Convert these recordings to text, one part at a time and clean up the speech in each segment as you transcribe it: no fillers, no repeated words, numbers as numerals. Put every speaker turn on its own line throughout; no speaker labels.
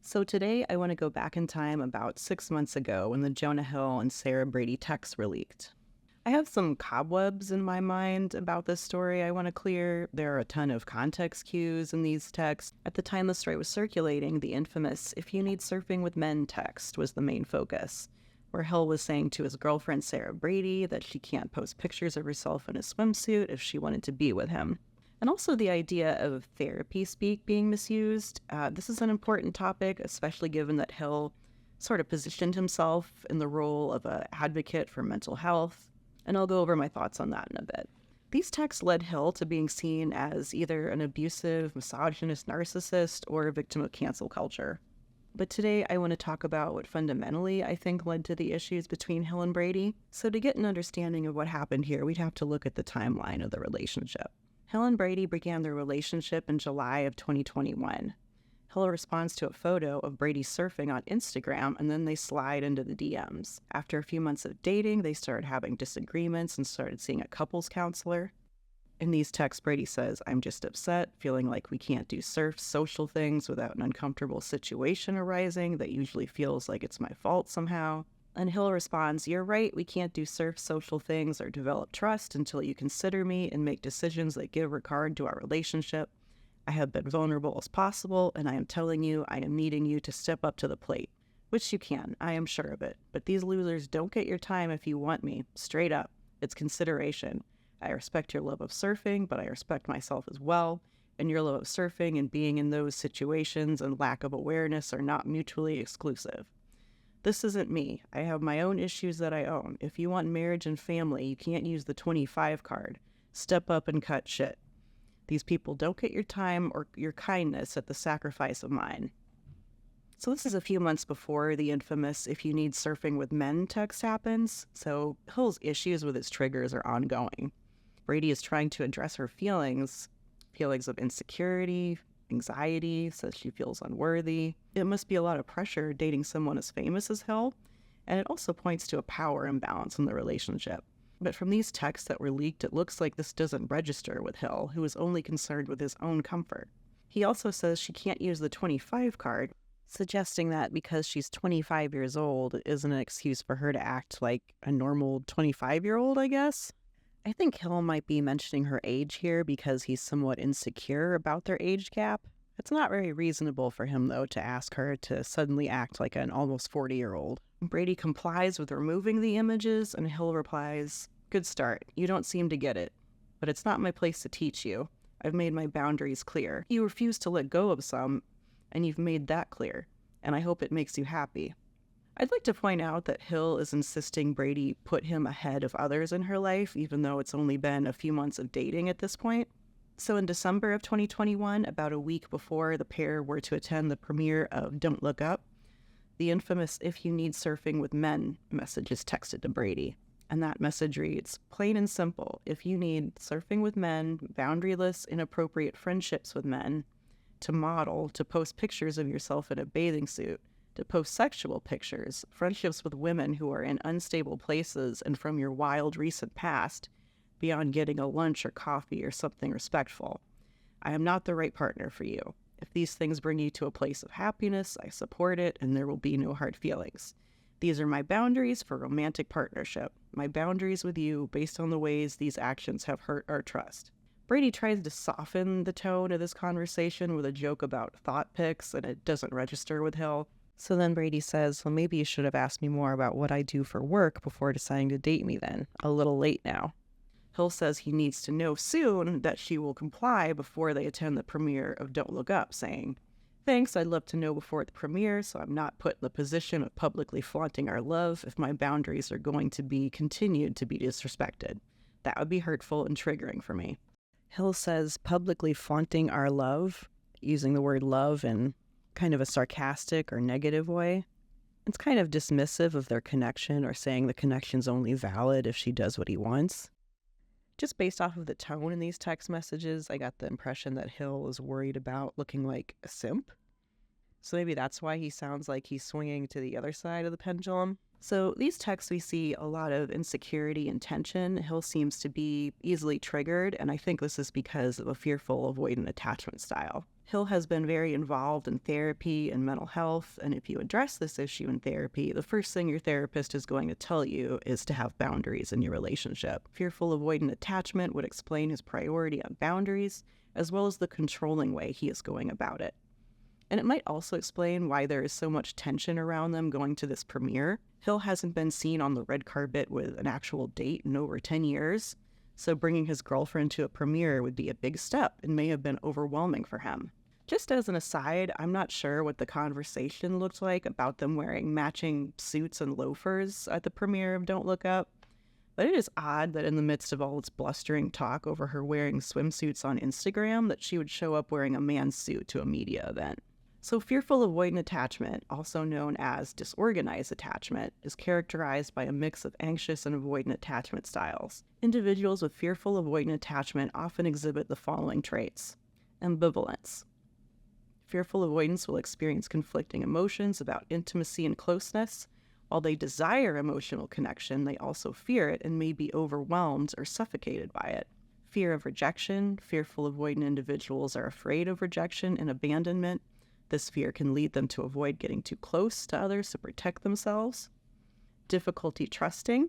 So today I want to go back in time about 6 months ago when the Jonah Hill and Sarah Brady texts were leaked. I have some cobwebs in my mind about this story I want to clear. There are a ton of context cues in these texts. At the time the story was circulating, the infamous "if you need surfing with men" text was the main focus, where Hill was saying to his girlfriend Sarah Brady that she can't post pictures of herself in a swimsuit if she wanted to be with him. And also the idea of therapy speak being misused. This is an important topic, especially given that Hill sort of positioned himself in the role of an advocate for mental health. And I'll go over my thoughts on that in a bit. These texts led Hill to being seen as either an abusive, misogynist narcissist or a victim of cancel culture. But today I want to talk about what fundamentally I think led to the issues between Hill and Brady. So to get an understanding of what happened here, we'd have to look at the timeline of the relationship. Hill and Brady began their relationship in July of 2021. Hill responds to a photo of Brady surfing on Instagram, and then they slide into the DMs. After a few months of dating, they started having disagreements and started seeing a couples counselor. In these texts, Brady says, "I'm just upset, feeling like we can't do social things without an uncomfortable situation arising that usually feels like it's my fault somehow." And Hill responds, "You're right, we can't do social things or develop trust until you consider me and make decisions that give regard to our relationship. I have been vulnerable as possible, and I am telling you I am needing you to step up to the plate." Which you can, I am sure of it. But these losers don't get your time if you want me. Straight up. It's consideration. I respect your love of surfing, but I respect myself as well. And your love of surfing and being in those situations and lack of awareness are not mutually exclusive. This isn't me. I have my own issues that I own. If you want marriage and family, you can't use the 25 card. Step up and cut shit. These people don't get your time or your kindness at the sacrifice of mine. So this is a few months before the infamous "if you need surfing with men" text happens. So Hill's issues with his triggers are ongoing. Brady is trying to address her feelings of insecurity, anxiety, says she feels unworthy. It must be a lot of pressure dating someone as famous as Hill, and it also points to a power imbalance in the relationship. But from these texts that were leaked, it looks like this doesn't register with Hill, who is only concerned with his own comfort. He also says she can't use the 25 card, suggesting that because she's 25 years old, it isn't an excuse for her to act like a normal 25-year-old, I guess. I think Hill might be mentioning her age here because he's somewhat insecure about their age gap. It's not very reasonable for him, though, to ask her to suddenly act like an almost 40-year-old. Brady complies with removing the images, and Hill replies, "Good start. You don't seem to get it. But it's not my place to teach you. I've made my boundaries clear. You refuse to let go of some, and you've made that clear. And I hope it makes you happy." I'd like to point out that Hill is insisting Brady put him ahead of others in her life, even though it's only been a few months of dating at this point. So in December of 2021, about a week before the pair were to attend the premiere of Don't Look Up, the infamous "if you need surfing with men" message is texted to Brady. And that message reads, "Plain and simple, if you need surfing with men, boundaryless, inappropriate friendships with men, to model, to post pictures of yourself in a bathing suit, to post sexual pictures, friendships with women who are in unstable places and from your wild recent past, beyond getting a lunch or coffee or something respectful. I am not the right partner for you. If these things bring you to a place of happiness, I support it, and there will be no hard feelings. These are my boundaries for romantic partnership, my boundaries with you based on the ways these actions have hurt our trust." Brady tries to soften the tone of this conversation with a joke about thought pics, and it doesn't register with Hill. So then Brady says, "Well, maybe you should have asked me more about what I do for work before deciding to date me then. A little late now." Hill says he needs to know soon that she will comply before they attend the premiere of Don't Look Up, saying, "Thanks, I'd love to know before the premiere so I'm not put in the position of publicly flaunting our love if my boundaries are going to be continued to be disrespected. That would be hurtful and triggering for me." Hill says publicly flaunting our love, using the word love in kind of a sarcastic or negative way. It's kind of dismissive of their connection or saying the connection's only valid if she does what he wants. Just based off of the tone in these text messages, I got the impression that Hill is worried about looking like a simp. So maybe that's why he sounds like he's swinging to the other side of the pendulum. So these texts, we see a lot of insecurity and tension. Hill seems to be easily triggered, and I think this is because of a fearful avoidant attachment style. Hill has been very involved in therapy and mental health, and if you address this issue in therapy, the first thing your therapist is going to tell you is to have boundaries in your relationship. Fearful avoidant attachment would explain his priority on boundaries, as well as the controlling way he is going about it. And it might also explain why there is so much tension around them going to this premiere. Hill hasn't been seen on the red carpet with an actual date in over 10 years, so bringing his girlfriend to a premiere would be a big step and may have been overwhelming for him. Just as an aside, I'm not sure what the conversation looked like about them wearing matching suits and loafers at the premiere of Don't Look Up, but it is odd that in the midst of all its blustering talk over her wearing swimsuits on Instagram, that she would show up wearing a man's suit to a media event. So fearful avoidant attachment, also known as disorganized attachment, is characterized by a mix of anxious and avoidant attachment styles. Individuals with fearful avoidant attachment often exhibit the following traits. Ambivalence. Fearful avoidants will experience conflicting emotions about intimacy and closeness. While they desire emotional connection, they also fear it and may be overwhelmed or suffocated by it. Fear of rejection. Fearful avoidant individuals are afraid of rejection and abandonment. This fear can lead them to avoid getting too close to others to protect themselves. Difficulty trusting.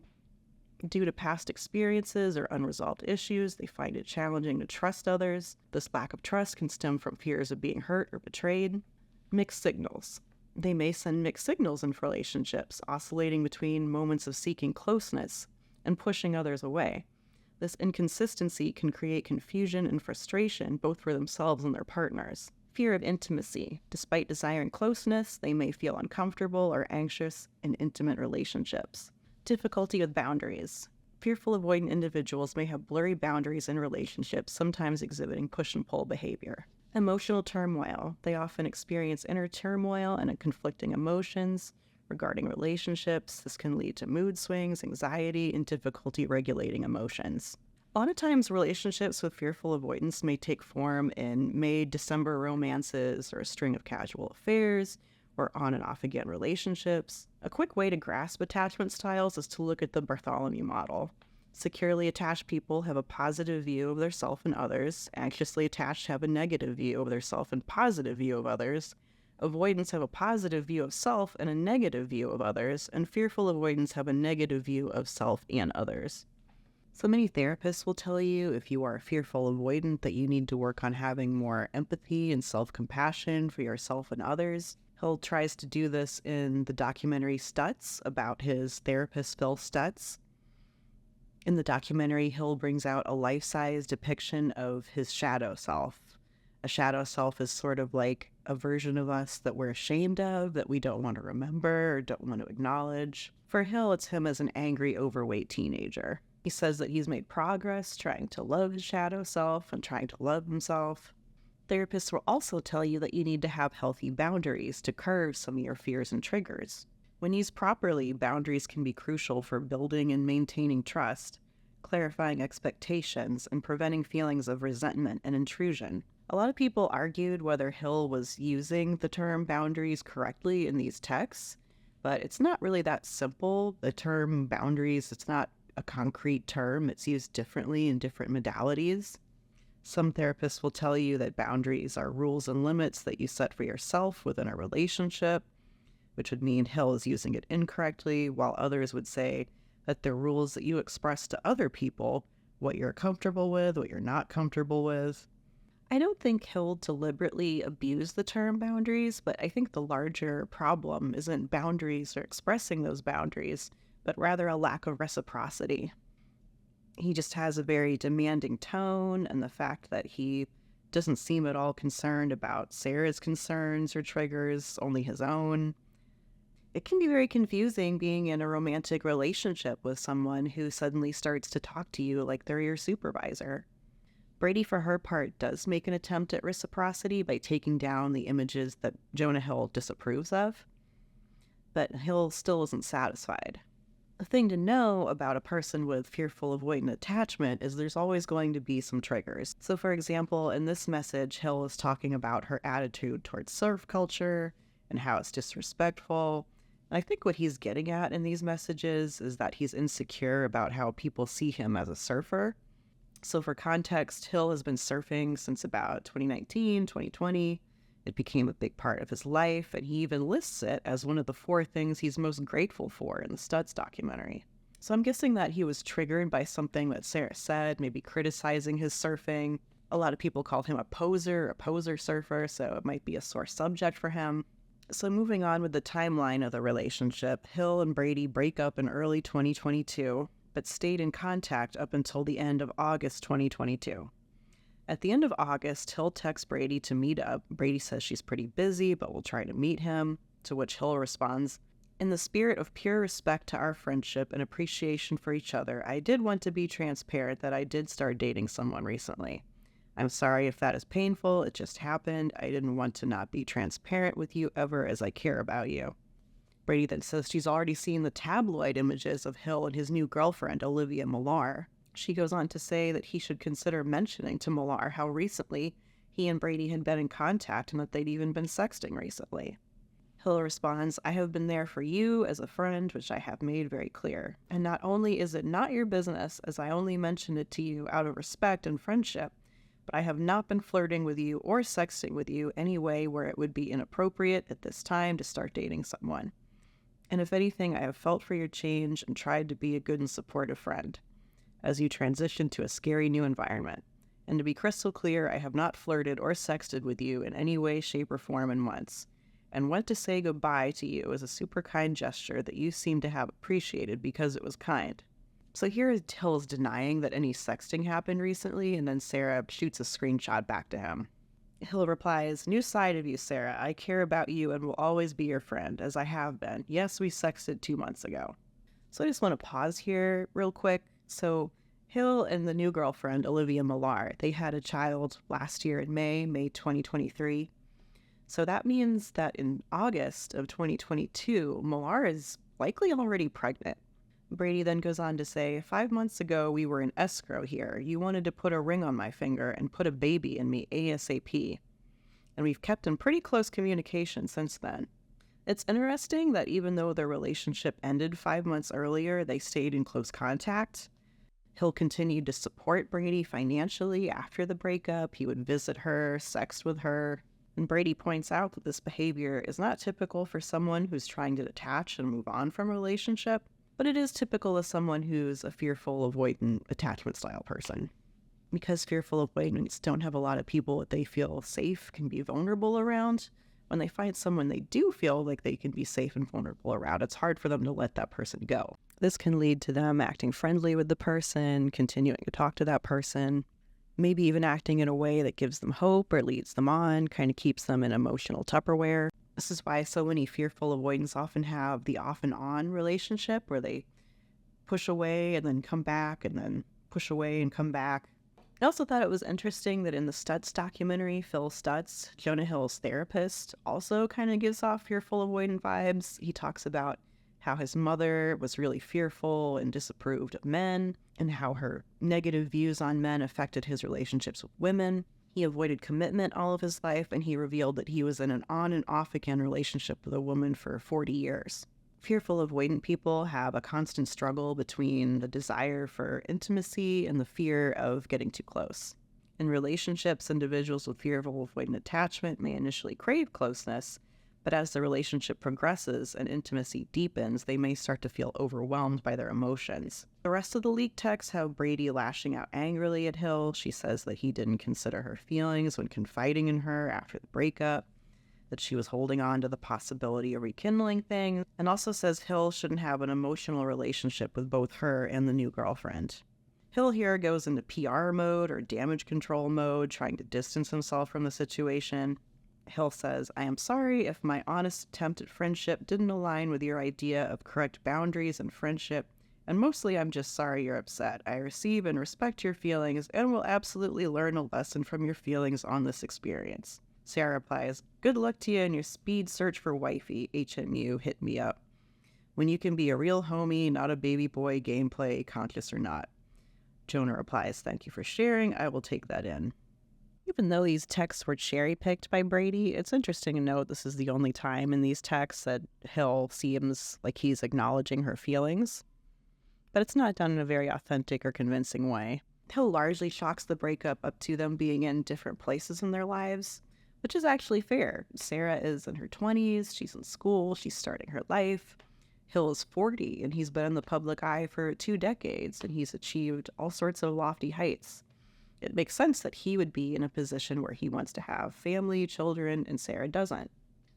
Due to past experiences or unresolved issues, they find it challenging to trust others. This lack of trust can stem from fears of being hurt or betrayed. Mixed signals. They may send mixed signals in relationships, oscillating between moments of seeking closeness and pushing others away. This inconsistency can create confusion and frustration both for themselves and their partners. Fear of intimacy. Despite desiring closeness, they may feel uncomfortable or anxious in intimate relationships. Difficulty with boundaries. Fearful avoidant individuals may have blurry boundaries in relationships, sometimes exhibiting push and pull behavior. Emotional turmoil. They often experience inner turmoil and conflicting emotions regarding relationships. This can lead to mood swings, anxiety, and difficulty regulating emotions. A lot of times, relationships with fearful avoidance may take form in May-December romances or a string of casual affairs, or on and off again relationships. A quick way to grasp attachment styles is to look at the Bartholomew model. Securely attached people have a positive view of their self and others. Anxiously attached have a negative view of their self and positive view of others. Avoidants have a positive view of self and a negative view of others. And fearful avoidants have a negative view of self and others. So many therapists will tell you, if you are a fearful avoidant, that you need to work on having more empathy and self-compassion for yourself and others. Hill tries to do this in the documentary Stutz about his therapist, Phil Stutz. In the documentary, Hill brings out a life-size depiction of his shadow self. A shadow self is sort of like a version of us that we're ashamed of, that we don't want to remember or don't want to acknowledge. For Hill, it's him as an angry, overweight teenager. He says that he's made progress trying to love his shadow self and trying to love himself. Therapists will also tell you that you need to have healthy boundaries to curb some of your fears and triggers. When used properly, boundaries can be crucial for building and maintaining trust, clarifying expectations, and preventing feelings of resentment and intrusion. A lot of people argued whether Hill was using the term boundaries correctly in these texts, but it's not really that simple. The term boundaries, it's not a concrete term. It's used differently in different modalities. Some therapists will tell you that boundaries are rules and limits that you set for yourself within a relationship, which would mean Hill is using it incorrectly, while others would say that they're rules that you express to other people, what you're comfortable with, what you're not comfortable with. I don't think Hill deliberately abused the term boundaries, but I think the larger problem isn't boundaries or expressing those boundaries, but rather a lack of reciprocity. He just has a very demanding tone, and the fact that he doesn't seem at all concerned about Sarah's concerns or triggers, only his own. It can be very confusing being in a romantic relationship with someone who suddenly starts to talk to you like they're your supervisor. Brady, for her part, does make an attempt at reciprocity by taking down the images that Jonah Hill disapproves of, but Hill still isn't satisfied. The thing to know about a person with fearful avoidant attachment is there's always going to be some triggers. So for example, in this message, Hill is talking about her attitude towards surf culture and how it's disrespectful. And I think what he's getting at in these messages is that he's insecure about how people see him as a surfer. So for context, Hill has been surfing since about 2019, 2020. It became a big part of his life, and he even lists it as one of the 4 things he's most grateful for in the Studs documentary. So I'm guessing that he was triggered by something that Sarah said, maybe criticizing his surfing. A lot of people call him a poser surfer, so it might be a sore subject for him. So moving on with the timeline of the relationship, Hill and Brady break up in early 2022, but stayed in contact up until the end of August 2022. At the end of August, Hill texts Brady to meet up. Brady says she's pretty busy, but will try to meet him, to which Hill responds, "In the spirit of pure respect to our friendship and appreciation for each other, I did want to be transparent that I did start dating someone recently. I'm sorry if that is painful, it just happened. I didn't want to not be transparent with you ever as I care about you." Brady then says she's already seen the tabloid images of Hill and his new girlfriend, Olivia Millar. She goes on to say that he should consider mentioning to Millar how recently he and Brady had been in contact and that they'd even been sexting recently. Hill responds, "I have been there for you as a friend, which I have made very clear. And not only is it not your business, as I only mentioned it to you out of respect and friendship, but I have not been flirting with you or sexting with you any way where it would be inappropriate at this time to start dating someone. And if anything, I have felt for your change and tried to be a good and supportive friend as you transition to a scary new environment. And to be crystal clear, I have not flirted or sexted with you in any way, shape, or form in months, and went to say goodbye to you as a super kind gesture that you seem to have appreciated because it was kind." So here Hill is denying that any sexting happened recently, and then Sarah shoots a screenshot back to him. Hill replies, "New side of you, Sarah. I care about you and will always be your friend, as I have been. Yes, we sexted 2 months ago." So I just want to pause here real quick. So Hill and the new girlfriend, Olivia Millar, they had a child last year in May 2023. So that means that in August of 2022, Millar is likely already pregnant. Brady then goes on to say, "5 months ago, we were in escrow here. You wanted to put a ring on my finger and put a baby in me ASAP. And we've kept in pretty close communication since then." It's interesting that even though their relationship ended 5 months earlier, they stayed in close contact. Hill continued to support Brady financially after the breakup. He would visit her, sext with her. And Brady points out that this behavior is not typical for someone who's trying to detach and move on from a relationship, but it is typical of someone who's a fearful, avoidant, attachment style person. Because fearful avoidants don't have a lot of people that they feel safe, can be vulnerable around, when they find someone they do feel like they can be safe and vulnerable around, it's hard for them to let that person go. This can lead to them acting friendly with the person, continuing to talk to that person, maybe even acting in a way that gives them hope or leads them on, kind of keeps them in emotional Tupperware. This is why so many fearful avoidants often have the off and on relationship where they push away and then come back and then push away and come back. I also thought it was interesting that in the Stutz documentary, Phil Stutz, Jonah Hill's therapist, also kind of gives off fearful avoidant vibes. He talks about how his mother was really fearful and disapproved of men, and how her negative views on men affected his relationships with women. He avoided commitment all of his life, and he revealed that he was in an on and off again relationship with a woman for 40 years. Fearful avoidant people have a constant struggle between the desire for intimacy and the fear of getting too close. In relationships, individuals with fearful avoidant attachment may initially crave closeness, but as the relationship progresses and intimacy deepens, they may start to feel overwhelmed by their emotions. The rest of the leaked texts have Brady lashing out angrily at Hill. She says that he didn't consider her feelings when confiding in her after the breakup, that she was holding on to the possibility of rekindling things, and also says Hill shouldn't have an emotional relationship with both her and the new girlfriend. Hill here goes into PR mode or damage control mode, trying to distance himself from the situation. Hill says, "I am sorry if my honest attempt at friendship didn't align with your idea of correct boundaries and friendship, and mostly I'm just sorry you're upset. I receive and respect your feelings and will absolutely learn a lesson from your feelings on this experience." Sarah replies, "Good luck to you in your speed search for wifey. HMU, hit me up. When you can be a real homie, not a baby boy gameplay, conscious or not." Jonah replies, "Thank you for sharing. I will take that in." Even though these texts were cherry-picked by Brady, it's interesting to note this is the only time in these texts that Hill seems like he's acknowledging her feelings. But it's not done in a very authentic or convincing way. Hill largely chalks the breakup up to them being in different places in their lives, which is actually fair. Sarah is in her 20s, she's in school, she's starting her life. Hill is 40, and he's been in the public eye for 2 decades, and he's achieved all sorts of lofty heights. It makes sense that he would be in a position where he wants to have family, children, and Sarah doesn't.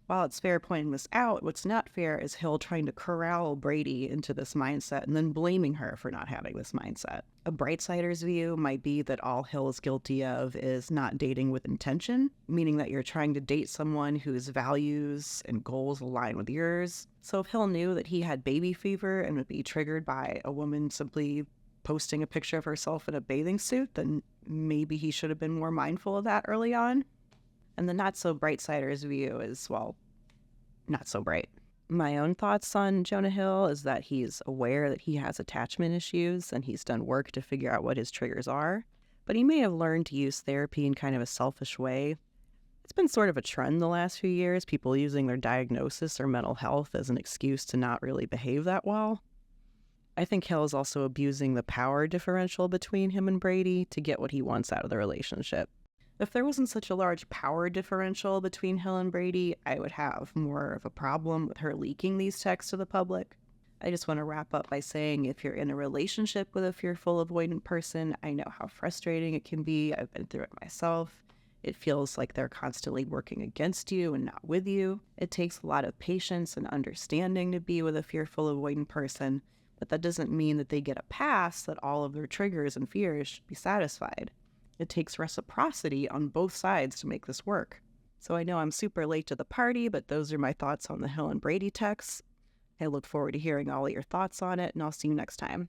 While it's fair pointing this out, what's not fair is Hill trying to corral Brady into this mindset and then blaming her for not having this mindset. A brightsider's view might be that all Hill is guilty of is not dating with intention, meaning that you're trying to date someone whose values and goals align with yours. So if Hill knew that he had baby fever and would be triggered by a woman simply posting a picture of herself in a bathing suit, then maybe he should have been more mindful of that early on. And the not so bright sider's view is, well, not so bright. My own thoughts on Jonah Hill is that he's aware that he has attachment issues and he's done work to figure out what his triggers are, but he may have learned to use therapy in kind of a selfish way. It's been sort of a trend the last few years, people using their diagnosis or mental health as an excuse to not really behave that well. I think Hill is also abusing the power differential between him and Brady to get what he wants out of the relationship. If there wasn't such a large power differential between Hill and Brady, I would have more of a problem with her leaking these texts to the public. I just want to wrap up by saying if you're in a relationship with a fearful, avoidant person, I know how frustrating it can be. I've been through it myself. It feels like they're constantly working against you and not with you. It takes a lot of patience and understanding to be with a fearful, avoidant person, but that doesn't mean that they get a pass that all of their triggers and fears should be satisfied. It takes reciprocity on both sides to make this work. So I know I'm super late to the party, but those are my thoughts on the Hill and Brady texts. I look forward to hearing all of your thoughts on it, and I'll see you next time.